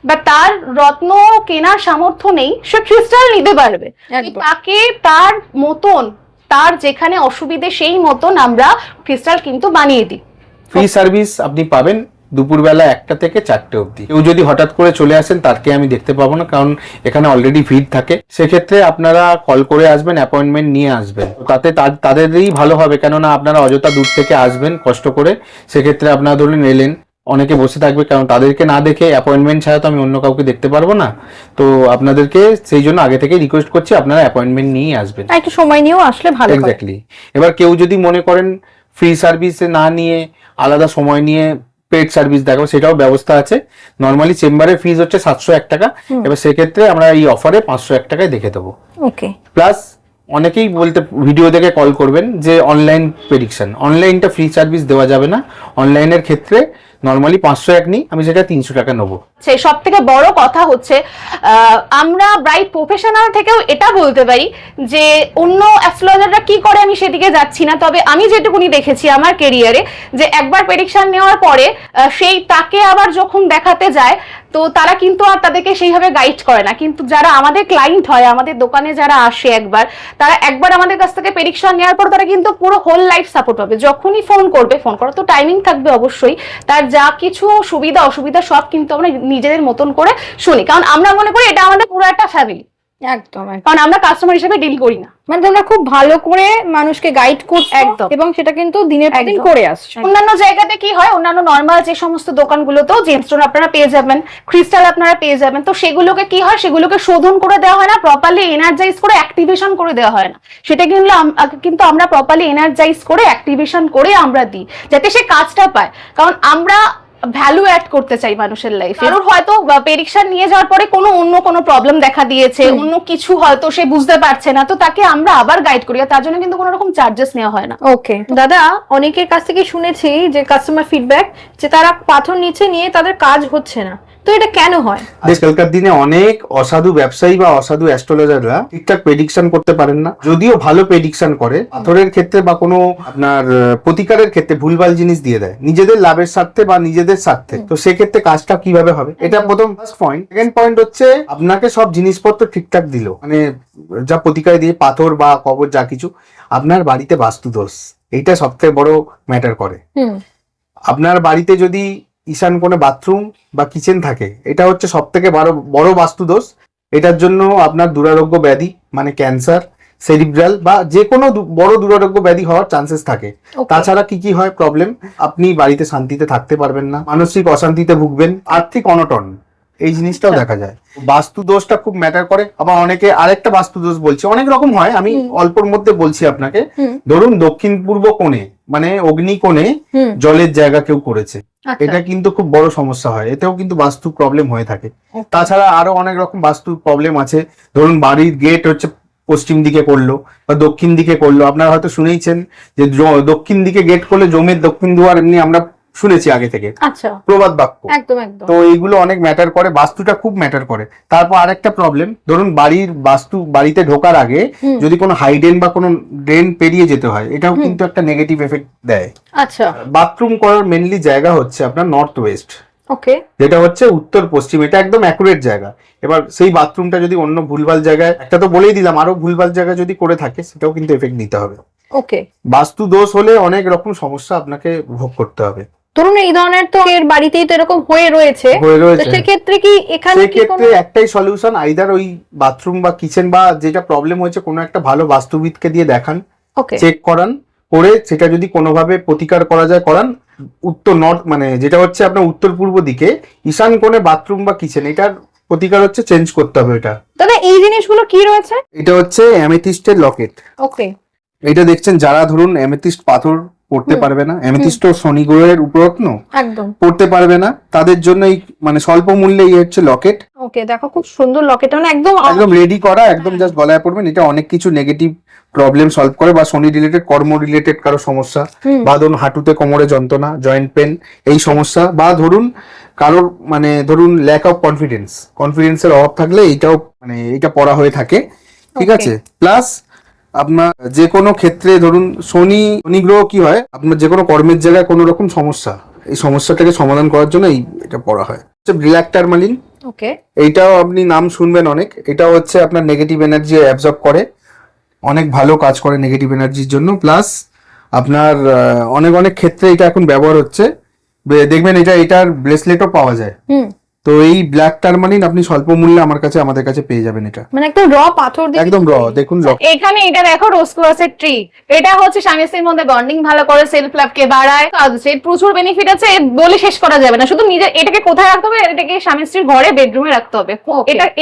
বা তার রত্ন কেনার সামর্থ্য নেই, সে ক্রিস্টাল নিতে পারবে, একদম। তাকে তার মতন, তার যেখানে অসুবিধে সেই মতন আমরা ক্রিস্টাল কিন্তু বানিয়ে দিই। ফ্রি সার্ভিস আপনি পাবেন দুপুরবেলা 1টা থেকে 4টে অবধি। কেউ যদি হঠাৎ করে চলে আসেন তাকে আমি দেখতে পাবো না, কারণ এখানে অলরেডি ভিড় থাকে। সেক্ষেত্রে আপনারা কল করে আসবেন, অ্যাপয়েন্টমেন্ট নিয়ে আসবেন, তাতে তাদেরই ভালো হবে, কেননা আপনারা অযথা দূর থেকে আসবেন কষ্ট করে। সেক্ষেত্রে আপনারা ধরুন এলেন, অনেকে বসে থাকবে, কারণ তাদেরকে না দেখে অ্যাপয়েন্টমেন্ট ছাড়া তো আমি অন্য কাউকে দেখতে পারবো না। তো আপনাদেরকে সেই জন্য আগে থেকে রিকোয়েস্ট করছি আপনারা অ্যাপয়েন্টমেন্ট নিয়েই আসবেন, একটু সময় নিয়েও আসলে ভালো হয়। এক্স্যাক্টলি। এবার কেউ যদি মনে করেন ফ্রি সার্ভিসে না নিয়ে আলাদা সময় নিয়ে পেড সার্ভিস দেখাবো, সেটাও ব্যবস্থা আছে। নর্মালি চেম্বারের ফিজ হচ্ছে 701 টাকা, এবার সেক্ষেত্রে আমরা এই অফারে 501 টাকায় দেখে দেবো। ওকে। প্লাস অনেকেই বলতে ভিডিও দেখে কল করবেন যে অনলাইন প্রেডিকশন, অনলাইনটা ফ্রি সার্ভিস দেওয়া যাবে না। অনলাইনের ক্ষেত্রে নর্মালি 501 নিই, আমি সেটা 300 টাকা নেবো। সেই সব থেকে বড় কথা হচ্ছে আমরা ব্রাইট প্রফেশনাল থেকেও এটা বলতে পারি যে অন্য অ্যাস্ট্রোলজাররা কি করে আমি সেদিকে যাচ্ছি না, তবে আমি যেটুকুনি দেখেছি আমার কেরিয়ারে, যে একবার প্রেডিকশন নেওয়ার পরে সেই তাকে আবার যখন দেখাতে যায় তো তারা কিন্তু আর তাদেরকে সেইভাবে গাইড করে না। কিন্তু যারা আমাদের ক্লায়েন্ট হয়, আমাদের দোকানে যারা আসে একবার, তারা একবার আমাদের কাছ থেকে প্রেডিকশন নেওয়ার পর তারা কিন্তু পুরো হোল লাইফ সাপোর্ট পাবে। যখনই ফোন করবে, ফোন করার তো টাইমিং থাকবে অবশ্যই, তার যা কিছু সুবিধা অসুবিধা সব কিন্তু আমরা নিজেদের মতন করে শুনি, কারণ আমরা মনে করি এটা আমাদের পুরো একটা ফ্যামিলি। একদম। কারণ আমরা কাস্টমার হিসেবে ডিল করি না, মানে তোমরা খুব ভালো করে মানুষকে গাইড করছো, একদম। এবং সেটা কিন্তু দিনের পর দিন একদম। করে আসছো। অন্যান্য জায়গাতে কি হয়, অন্যান্য নর্মাল যে সমস্ত দোকানগুলোতেও জেমস্টোন আপনারা পেয়ে যাবেন, ক্রিস্টাল আপনারা পেয়ে যাবেন, তো সেগুলোকে কি হয়, সেগুলোকে শোধন করে দেওয়া হয় না, প্রপারলি এনার্জাইজ করে অ্যাক্টিভেশন করে দেওয়া হয় না। সেটা কিন্তু আমরা প্রপারলি এনার্জাইজ করে অ্যাক্টিভেশন করে আমরা দিই, যাতে সে কাজটা পায়। কারণ আমরা ভ্যালু অ্যাড করতে চাই মানুষের লাইফে। কারণ হয়তো প্রেডিকশন নিয়ে যাওয়ার পরে অন্য কোনো প্রবলেম দেখা দিয়েছে, অন্য কিছু হয়তো সে বুঝতে পারছে না, তো তাকে আমরা আবার গাইড করি, আর তার জন্য কিন্তু কোনো রকম চার্জেস নেওয়া হয় না। ওকে দাদা, অনেকের কাছ থেকে শুনেছি যে কাস্টমার ফিডব্যাক যে তারা পাথর নিচে নিয়ে তাদের কাজ হচ্ছে না, তো এটা কেন হয়? আজকালকার দিনে অনেক অসাধু ব্যবসায়ী বা অসাধু অ্যাস্ট্রোলজাররা ঠিকঠাক প্রেডিকশন করতে পারেন না। যদিও ভালো প্রেডিকশন করে, পাথরের ক্ষেত্রে বা কোনো আপনার প্রতিকারের ক্ষেত্রে ভুলভাল জিনিস দিয়ে দেয় নিজেদের লাভের স্বার্থে বা নিজেদের স্বার্থে। তো সেক্ষেত্রে কাজটা কিভাবে হবে, এটা প্রথম ফার্স্ট পয়েন্ট। সেকেন্ড পয়েন্ট হচ্ছে আপনাকে সব জিনিসপত্র ঠিকঠাক দিল, মানে যা প্রতিকার দিয়ে পাথর বা কবর যা কিছু, আপনার বাড়িতে বাস্তুদোষ, এইটা সবথেকে বড় ম্যাটার করে। আপনার বাড়িতে যদি ঈশান কোণে বাথরুম বা কিচেন থাকে, এটা হচ্ছে সব থেকে বড় বাস্তুদোষ। এটার জন্য আপনার দুরারোগ্য ব্যাধি মানে ক্যান্সার, সেরিব্রাল বা যে কোনো বড় দুরারোগ্য ব্যাধি হওয়ার চান্সেস থাকে। তাছাড়া কি হয় প্রবলেম, আপনি বাড়িতে শান্তিতে থাকতে পারবেন না, মানসিক অশান্তিতে ভুগবেন, আর্থিক অনটন, এই জিনিসটাও দেখা যায়। বাস্তু দোষটা খুব ম্যাটার করে। আবার অনেকে আরেকটা বাস্তু দোষ বলছে, অনেক রকম হয়, আমি অল্পর মধ্যে বলছি আপনাকে। ধরুন দক্ষিণ পূর্ব কোণে মানে অগ্নি কোণে জলের জায়গা কেউ করেছে, এটা কিন্তু খুব বড় সমস্যা হয়, এতেও কিন্তু বাস্তু প্রবলেম হয়ে থাকে। তাছাড়া আরো অনেক রকম বাস্তু প্রবলেম আছে। ধরুন বাড়ির গেট হচ্ছে পশ্চিম দিকে করলো বা দক্ষিণ দিকে করলো, আপনারা হয়তো শুনেইছেন যে দক্ষিণ দিকে গেট করলে জমের দক্ষিণ দুয়ার, এমনি আমরা শুনেছি আগে থেকে, আচ্ছা, প্রবাদ বাক্য। একদম একদম। তো এইগুলো অনেক ম্যাটার করে, বাস্তুটা খুব ম্যাটার করে। তারপর আরেকটা প্রবলেম, ধরুন বাড়ির বাড়িতে ঢোকার আগে যদি কোনো হাইডেন বা কোনো ড্রেন পেরিয়ে যেতে হয়, এটাও কিন্তু একটা নেগেটিভ এফেক্ট দেয়। আচ্ছা। বাথরুম করার মেনলি জায়গা হচ্ছে আপনার নর্থ ওয়েস্ট, ওকে, যেটা হচ্ছে উত্তর পশ্চিম, এটা একদম অ্যাকুরেট জায়গা। এবার সেই বাথরুমটা যদি অন্য ভুলভাল জায়গায়, একটা তো বলেই দিলাম, আরো ভুলভাল জায়গা যদি করে থাকে, সেটাও কিন্তু এফেক্ট নিতে হবে। ওকে। বাস্তু দোষ হলে অনেক রকম সমস্যা আপনাকে ভোগ করতে হবে। ধরুন এই ধরনের তো এর বাড়িতেই তো এরকম হয়ে রয়েছে, হয়ে তো রয়েছে। সেক্ষেত্রে কি এখানে কি কোনো সেক্ষেত্রে একটাই সলিউশন, আইদার ওই বাথরুম বা কিচেন বা যেটা প্রবলেম হয়েছে কোনো একটা ভালো বাস্তুবিদকে দিয়ে দেখান, ওকে চেক করান, করে সেটা যদি কোনোভাবে প্রতিকার করা যায় করান। উত্তর নর্থ মানে যেটা হচ্ছে আপনার উত্তর পূর্ব দিকে ঈশান কোণে বাথরুম বা কিচেন, এটার প্রতিকার হচ্ছে চেঞ্জ করতে হবে। এটা দাদা এই জিনিসগুলো কি রয়েছে? এটা হচ্ছে অ্যামেথিস্টের লকেট। ওকে এটা দেখছেন যারা ধরুন অ্যামেথিস্ট পাথর পড়তে পারবে না, অ্যামেথিস্ট শনি গ্রহের উপরত্ন, একদম পড়তে পারবে না, তাদের জন্য এই মানে স্বল্প মূল্যে এই হচ্ছে লকেট। ওকে দেখো খুব সুন্দর লকেট, মানে একদম একদম রেডি করা, একদম জাস্ট গলায় পড়বেন। এটা অনেক কিছু নেগেটিভ প্রবলেম সলভ করে, বা শনি রিলেটেড কর্ম রিলেটেড কারো সমস্যা, বা ধরুন হাঁটুতে কোমরে যন্ত্রণা, জয়েন্ট পেন এই সমস্যা, বা ধরুন কারোর মানে ধরুন ল্যাক অফ কনফিডেন্সের অভাব থাকলে এইটাও মানে এটা পড়া হয়ে থাকে, ঠিক Okay. আছে। প্লাস আপনার যে কোনো ক্ষেত্রে ধরুন শনি গ্রহ কি হয়, আপনার যে কোনো কর্মের জায়গায় কোনো রকম সমস্যা, এই সমস্যাটাকে সমাধান করার জন্য এটা পড়া হয়। ব্ল্যাক টারমালিন, ওকে এইটাও আপনি নাম শুনবেন অনেক। এটাও হচ্ছে আপনার নেগেটিভ এনার্জি অ্যাবজর্ব করে, অনেক ভালো কাজ করে নেগেটিভ এনার্জির জন্য। প্লাস আপনার অনেক ক্ষেত্রে এটা এখন ব্যবহার হচ্ছে, দেখবেন এটার ব্রেসলেটও পাওয়া যায়। হুম তো এই ব্ল্যাক টারমালিন আপনি স্বল্প মূল্যে আমাদের কাছে পেয়ে যাবেন। এটা মানে একদম র পাথর দিয়ে একদম র, দেখুন এখানে এটা দেখো রোজ কোয়াসের ট্রি, এটা হচ্ছে স্বামী স্ত্রীর মধ্যে বন্ডিং ভালো করে, সেলফ লাভ কে বাড়ায়, আছে প্রচুর বেনিফিট আছে, বলে শেষ করা যাবে না। শুধু নিজের এটাকে কোথায় রাখতে হবে, এটাকে স্বামী স্ত্রীর ঘরে বেডরুমে রাখতে হবে।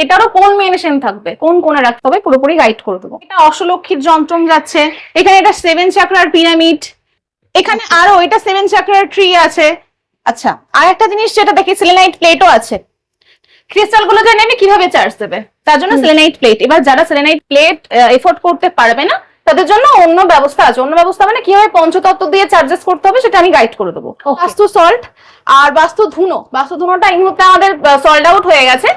এটারও কোন মেনশন থাকবে, কোন কোণে রাখতে হবে, পুরোপুরি গাইড করে দেবো। এটা অষ্টলক্ষীর যন্ত্রম যাচ্ছে, এখানে এটা 7 চাকরার পিরামিড, এখানে আরো এটা 7 চাকরার ট্রি আছে। আচ্ছা আর একটা জিনিস যেটা দেখি, সেলেনাইট প্লেটও আছে। ক্রিস্টাল গুলো যে নেবে কিভাবে চার্জ দেবে, তার জন্য সেলেনাইট প্লেট। এবার যারা সেলেনাইট প্লেট এফোর্ড করতে পারবে না তাদের জন্য অন্য ব্যবস্থা আছে। অন্য ব্যবস্থা মানে কিভাবে পঞ্চতত্ত্ব দিয়ে চার্জেস করতে হবে সেটা আমি গাইড করে দেবো। বাস্তু সল্ট আর বাস্তু ধুনোটা এই মুহূর্তে আমাদের সল্ট আউট হয়ে গেছে,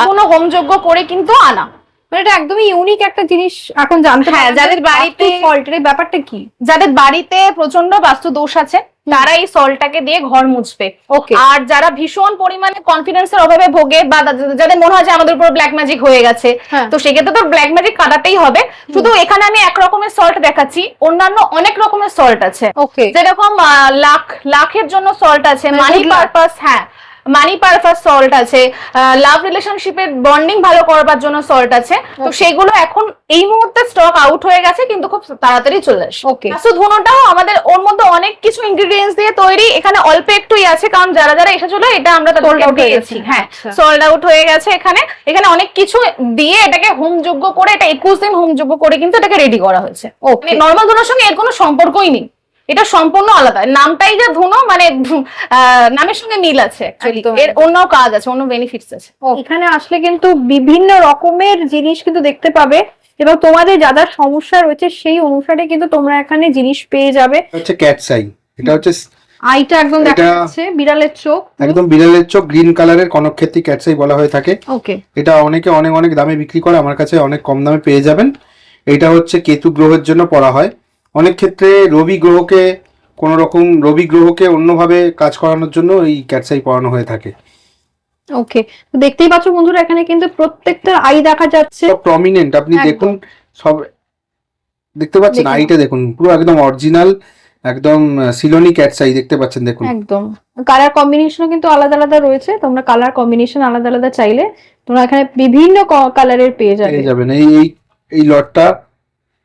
কোনো হোমযজ্ঞ করে কিন্তু আনা। মানে এটা একদমই ইউনিক একটা জিনিস এখন জানতে হ্যাঁ, পারলাম। যাদের বাড়িতে সল্টের ব্যাপারটা কি? যাদের বাড়িতে প্রচন্ড বাস্তু দোষ আছে তারা এই সল্টটাকে দিয়ে ঘর মুছবে। ওকে আর যারা ভীষণ পরিমাণে কনফিডেন্সের অভাবে ভোগে, বা যাদের মনে হয় যে আমাদের উপর ব্ল্যাক ম্যাজিক হয়ে গেছে, হ্যাঁ। তো সেক্ষেত্রে তো ব্ল্যাক ম্যাজিক কাটাতেই হবে। শুধু এখানে আমি এক রকমের সল্ট দেখাচ্ছি, অন্যান্য অনেক রকমের সল্ট আছে। ওকে যেরকম লাখের জন্য সল্ট আছে, মানে মানি good luck। পারপাস, হ্যাঁ মানি পারপাস সল্ট আছে, লাভ রিলেশনশিপের বন্ডিং ভালো করবার জন্য সল্ট আছে। তো সেগুলো এখন এই মুহূর্তে স্টক আউট হয়ে গেছে, কিন্তু খুব তাড়াতাড়ি চলে আসবে। Okay. বাস্তু ধুনোটাও আমাদের ওর মধ্যে অনেক কিছু ইনগ্রেডিয়েন্টস দিয়ে তৈরি, এখানে অল্প একটুই আছে, কারণ যারা এসেছিল এটা আমরা Sold তাদেরকে out হয়ে দিয়েছি। গেছে। হ্যাঁ আচ্ছা। সোল্ড আউট হয়ে গেছে। এখানে অনেক কিছু দিয়ে এটাকে হোমযজ্ঞ করে, এটা 21 দিন হোমযজ্ঞ করে কিন্তু এটাকে রেডি করা হয়েছে। ওকে নর্মাল ধুনোর সঙ্গে এর কোনো সম্পর্কই নেই, এটা সম্পূর্ণ আলাদা। নামটাই যে ধুনো, মানে নামের সঙ্গে মিল আছে, actually। একদম। এর অন্য কাজ আছে, অন্য বেনিফিটস আছে। এখানে আসলে কিন্তু বিভিন্ন রকমের জিনিস কিন্তু দেখতে পাবে, এবং তোমাদের যা যা সমস্যা রয়েছে সেই অনুসারে কিন্তু তোমরা এখানে জিনিস পেয়ে যাবে। এটা হচ্ছে ক্যাটস আই, এটা হচ্ছে আইটা একদম দেখা এটা- যাচ্ছে বিড়ালের চোখ। একদম বিড়ালের চোখ, গ্রিন কালারের কনকক্ষেত্রী ক্যাটস আই বলা হয়ে থাকে। ওকে এটা অনেকে অনেক দামে বিক্রি করে, আমার কাছে অনেক কম দামে পেয়ে যাবেন। এটা হচ্ছে কেতু গ্রহের জন্য পড়া হয়। অনেক ক্ষেত্রে রবি গ্রহকে অন্যভাবে কাজ করানোর জন্য এই ক্যাটসাই পড়ানো হয়ে থাকে। ওকে দেখতেই পাচ্ছ বন্ধুরা, এখানে কিন্তু প্রত্যেকটা আই দেখা যাচ্ছে। সব প্রমিনেন্ট, আপনি একদম। দেখুন সব দেখতে পাচ্ছেন, দেখুন। আইটা দেখুন পুরো একদম অরিজিনাল, একদম সিলোনি ক্যাটসাই দেখতে পাচ্ছেন, দেখুন একদম কালার কম্বিনেশনও কিন্তু আলাদা আলাদা রয়েছে। তোমরা কালার কম্বিনেশন আলাদা আলাদা চাইলে তোমরা এখানে বিভিন্ন কালারের পেয়ে যাবে। পেয়ে যাবেন। এই লটটা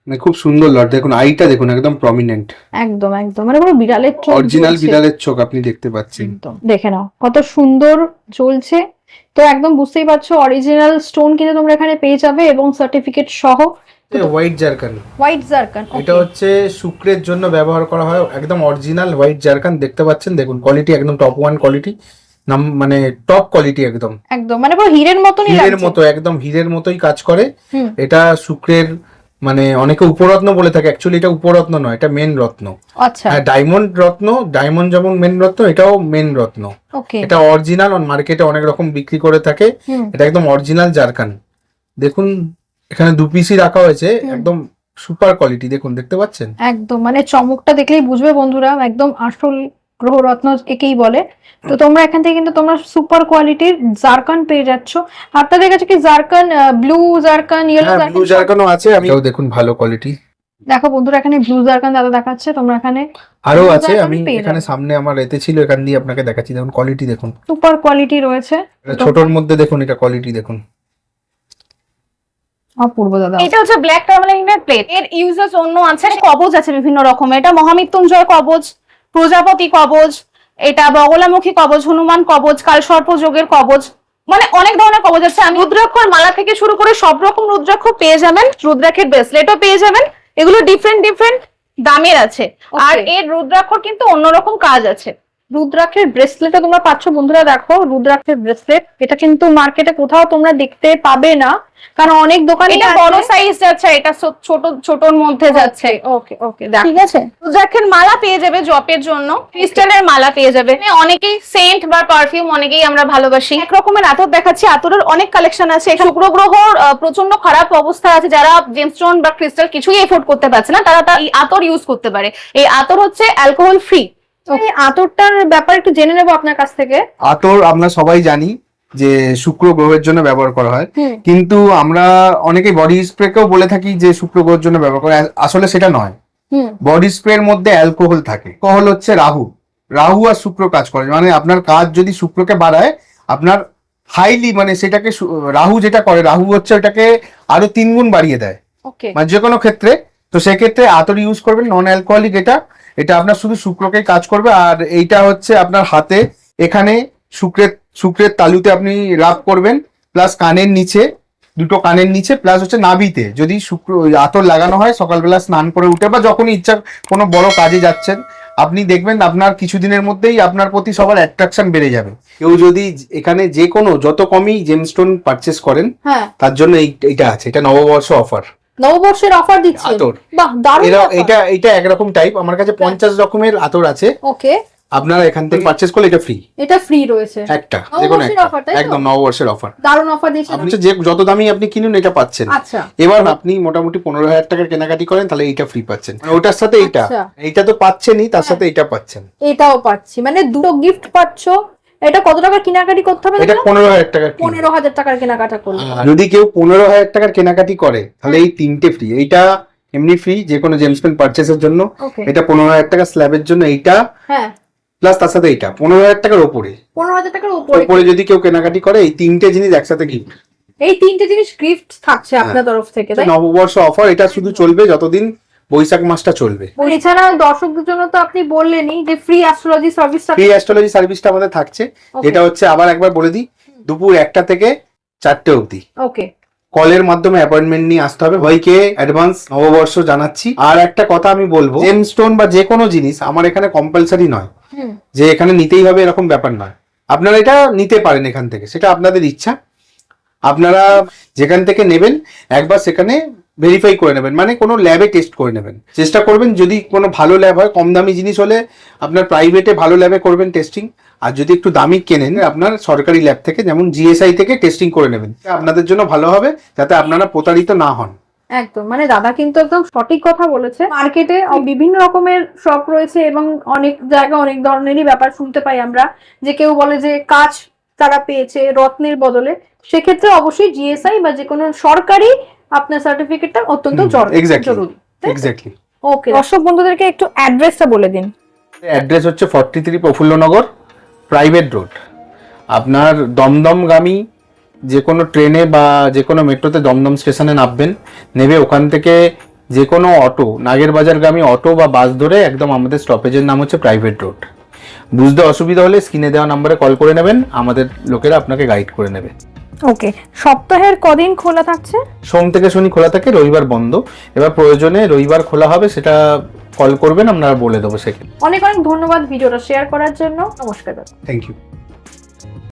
মানে খুব সুন্দর লট, দেখুন আইটা দেখুন একদম প্রমিনেন্ট, একদম মানে পুরো বিড়ালের চোখ অরিজিনাল জ্বলছে। বিড়ালের চোখ আপনি দেখতে পাচ্ছেন। একদম দেখে নাও কত সুন্দর জ্বলছে। তো একদম বুঝতেই পারছো অরিজিনাল স্টোন কিন্তু তোমরা এখানে পেয়ে যাবে, এবং সার্টিফিকেট সহ। হোয়াইট জারকান, হোয়াইট জারকান এটা হচ্ছে শুক্রের জন্য ব্যবহার করা হয়, একদম অরিজিনাল হোয়াইট জারকান দেখতে পাচ্ছেন, দেখুন কোয়ালিটি একদম টপ 1 কোয়ালিটি, মানে টপ কোয়ালিটি একদম একদম মানে পুরো হীরের মতনই হীরের লাগছে। মতো, একদম হীরের মতোই কাজ করে। হুম। এটা শুক্রের মানে অনেকে উপরত্ন বলে থাকে, অ্যাকচুয়ালি এটা উপরত্ন নয়, এটা মেন রত্ন। আচ্ছা হ্যাঁ, ডায়মন্ড যেমন মেন রত্ন, এটাও মেন রত্ন। ওকে এটা অরিজিনাল, মার্কেটে অনেক রকম বিক্রি করে থাকে। হুম। এটা একদম অরিজিনাল জারকান। দেখুন এখানে 2 পিসই রাখা হয়েছে, একদম সুপার কোয়ালিটি, দেখুন দেখতে পাচ্ছেন। একদম মানে চমকটা দেখলেই বুঝবে বন্ধুরা, একদম আসল গ্রহরত্ন একেই বলে। তো তোমরা এখান থেকে কিন্তু তোমরা সুপার কোয়ালিটির জারকান পেয়ে যাচ্ছ। আপনাদের কাছে কি জারকান ব্লু জারকান, ইয়েলো হ্যাঁ, ব্লু জারকান? জারকানও আছে, আমিও দেখুন ভালো কোয়ালিটি। দেখো বন্ধুরা, এখানে ব্লু জারকান দাদা দেখাচ্ছে, তোমরা এখানে আরো blue আছে, জারকান আমি পেয়ে এখানে যাবে। সামনে আমার এতে ছিল, এখান দিয়ে আপনাকে দেখাচ্ছি। দেখুন কোয়ালিটি দেখুন, সুপার কোয়ালিটি রয়েছে, এটা ছোটর মধ্যে দেখুন, এটা কোয়ালিটি দেখুন। অপূর্ব দাদা। এটা হচ্ছে ব্ল্যাক টার্মালিনের প্লেট। এর ইউজেস অন্য আছে, কবজ আছে বিভিন্ন রকমের। এটা মহামৃত্যুঞ্জয় কবজ, প্রজাপতি কবজ, এটা বগলামুখী কবজ, হনুমান কবজ, কালসর্প যোগের কবজ, মানে অনেক ধরনের কবজ আছে। আমি রুদ্রাক্ষর মালা থেকে শুরু করে সব রকম রুদ্রাক্ষ পেয়ে যাবেন, রুদ্রাক্ষের ব্রেসলেটও পেয়ে যাবেন। এগুলো ডিফারেন্ট ডিফারেন্ট দামের আছে। আর এর রুদ্রাক্ষর কিন্তু অন্যরকম কাজ আছে। রুদ্রাক্ষের ব্রেসলেটটা তোমরা পাচ্ছ বন্ধুরা, দেখো রুদ্রাক্ষের ব্রেসলেট, এটা কিন্তু মার্কেটে কোথাও তোমরা দেখতে পাবে না, কারণ অনেক দোকানে এটা বড় সাইজ যাচ্ছে, এটা ছোট ছোটর মধ্যে যাচ্ছে। ওকে ওকে, দেখো ঠিক আছে। রুদ্রাক্ষের মালা পেয়ে যাবে জপের জন্য, ক্রিস্টালের মালা পেয়ে যাবে। অনেকেই সেন্ট বা পারফিউম অনেকেই আমরা ভালোবাসি। এক রকমের আতর দেখাচ্ছি, আতরের অনেক কালেকশন আছে। শুক্র গ্রহর প্রচন্ড খারাপ অবস্থা আছে, যারা জেমস্টোন বা ক্রিস্টাল কিছুই এফোর্ড করতে পারছে না, তারা এই আতর ইউজ করতে পারে। এই আতর হচ্ছে অ্যালকোহল ফ্রি। এই আতরটার ব্যাপারে একটু জেনে নেবো আপনার কাছ থেকে। আতর আমরা সবাই জানি যে শুক্র গ্রহের জন্য ব্যবহার করা হয়, কিন্তু আমরা অনেকে বডি স্প্রেকেও বলে থাকি যে শুক্র গ্রহের জন্য ব্যবহার করা, আসলে সেটা নয়। বডি স্প্রের মধ্যে অ্যালকোহল থাকে। অ্যালকোহল হচ্ছে রাহু আর শুক্র কাজ করে, মানে আপনার কাজ যদি শুক্রকে বাড়ায়, আপনার হাইলি মানে সেটাকে রাহু যেটা করে, রাহু হচ্ছে ওটাকে আরো 3 গুণ বাড়িয়ে দেয়, ওকে, মানে যে কোনো ক্ষেত্রে। তো সেক্ষেত্রে আতর ইউজ করবেন নন অ্যালকোহলিক, এটা আপনার শুধু শুক্রকেই কাজ করবে। আর এইটা হচ্ছে আপনার হাতে এখানে শুক্রের তালুতে আপনি রাব করবেন, প্লাস কানের নিচে, দুটো কানের নিচে, প্লাস হচ্ছে নাভিতে। যদি আতর লাগানো হয় সকালবেলা স্নান করে উঠে বা যখনই ইচ্ছা কোনো বড় কাজে যাচ্ছেন, আপনি দেখবেন আপনার কিছুদিনের মধ্যেই আপনার প্রতি সবার অ্যাট্রাকশন বেড়ে যাবে। কেউ যদি এখানে যে কোনো যত কমই জেমস্টোন পারচেস করেন, হ্যাঁ, তার জন্য এইটা আছে, এটা নববর্ষ অফার। নববর্ষের অফার দিচ্ছে, আতর। বাহ দারুণ। এটা একরকম টাইপ, আমার কাছে 50 রকমের আতর আছে। ওকে, আপনারা এখান থেকে পারচেস করলে এটা ফ্রি, এটা ফ্রি রয়েছে, একটা যে কোনো নববর্ষের একটা, offer, তাই তো? একদম নববর্ষের অফার। দারুণ অফার দিচ্ছে। আপনি যে যত দামি আপনি কিনুন এটা পাচ্ছেন। আচ্ছা, এবার আপনি মোটামুটি 15,000 টাকার কেনাকাটি করেন, তাহলে এইটা ফ্রি পাচ্ছেন। মানে ওটার সাথে আচ্ছা। এইটা তো পাচ্ছেনই, তার সাথে এটা পাচ্ছেন। এটাও পাচ্ছি, মানে দুটো গিফট পাচ্ছ। এটা কত টাকার কেনাকাটি করতে হবে? এটা 15,000 টাকার। 15,000 টাকার কেনাকাটা করলে। যদি কেউ 15,000 টাকার কেনাকাটি করে, তাহলে এই 3টে ফ্রি। এইটা এমনি ফ্রি যে কোনো জেমস্টোন পারচেসের জন্য, ওকে, এটা 15,000 টাকা স্ল্যাবের জন্য এইটা, হ্যাঁ, প্লাস তার সাথে এইটা 15,000 টাকার উপরে। 15,000 টাকার উপরে উপরে যদি কেউ কেনাকাটি করে, এই 3টে জিনিস একসাথে গিফট। এই 3টে জিনিস গিফট থাকছে আপনার তরফ থেকে, তাই? নববর্ষ অফার, এটা শুধু চলবে যতদিন বৈশাখ মাসটা চলবে। এছাড়া দর্শকদের জন্য তো আপনি বললেনই যে ফ্রি অ্যাস্ট্রোলজি সার্ভিসটা। ফ্রি অ্যাস্ট্রোলজি সার্ভিসটা আমাদের থাকছে, যেটা হচ্ছে আবার একবার বলে দিই, দুপুর 1টা থেকে 4টে অবধি। ওকে, কলের মাধ্যমে অ্যাপয়েন্টমেন্ট নিয়ে আসতে হবে। ভাইকে অ্যাডভান্স নববর্ষ জানাচ্ছি। আর একটা কথা আমি বলবো, জেমস্টোন বা যে কোনো জিনিস আমার এখানে কম্পালসারি নয় যে এখানে নিতেই হবে, এরকম ব্যাপার নয়। আপনারা এটা নিতে পারেন এখান থেকে, সেটা আপনাদের ইচ্ছা। আপনারা যেখান থেকে নেবেন একবার সেখানে ভেরিফাই করে নেবেন, মানে কোনো ল্যাবে টেস্ট করে নেবেন। চেষ্টা করবেন যদি কোনো ভালো ল্যাব হয়, কম দামি জিনিস হলে আপনার প্রাইভেটে ভালো ল্যাবে করবেন টেস্টিং। আর যদি একটু দামি কেনেন, আপনার সরকারি ল্যাব থেকে, যেমন জিএসআই থেকে টেস্টিং করে নেবেন, আপনাদের জন্য ভালো হবে, যাতে আপনারা প্রতারিত না হন। একদম, মানে দাদা কিন্তু একদম সঠিক কথা বলেছে। মার্কেটে বিভিন্ন রকমের শপ রয়েছে এবং অনেক জায়গায় অনেক ধরনেরই ব্যাপার শুনতে পাই আমরা, যে কেউ বলে যে কাজ তারা পেয়েছে রত্নের বদলে। সেক্ষেত্রে অবশ্যই জিএসআই বা যে কোনো সরকারি আপনার সার্টিফিকেটটা অত্যন্ত জরুরি। এক্স্যাক্টলি। ওকে, দর্শক বন্ধুদেরকে একটু অ্যাড্রেসটা বলে দিন। অ্যাড্রেস হচ্ছে 43 প্রফুল্লনগর, প্রাইভেট রোড। আপনার দমদমগামী যে কোনো ট্রেনে বা যে কোনো মেট্রোতে দমদম স্টেশনে নামবেন, নেবে ওখান থেকে যে কোনো অটো, নাগেরবাজারগামী অটো বা বাস ধরে একদম আমাদের স্টপেজের নাম হচ্ছে প্রাইভেট রোড। বুঝতে অসুবিধা হলে স্ক্রিনে দেওয়া নাম্বারে কল করে নেবেন, আমাদের লোকেরা আপনাকে গাইড করে নেবে। ওকে, সপ্তাহের কদিন খোলা থাকছে? সোম থেকে শনি খোলা থাকে, রবিবার বন্ধ। এবার প্রয়োজনে রবিবার খোলা হবে, সেটা কল করবেন, আমরা বলে দেবো সেখানে। অনেক অনেক ধন্যবাদ ভিডিওটা শেয়ার করার জন্য। নমস্কার। Thank you.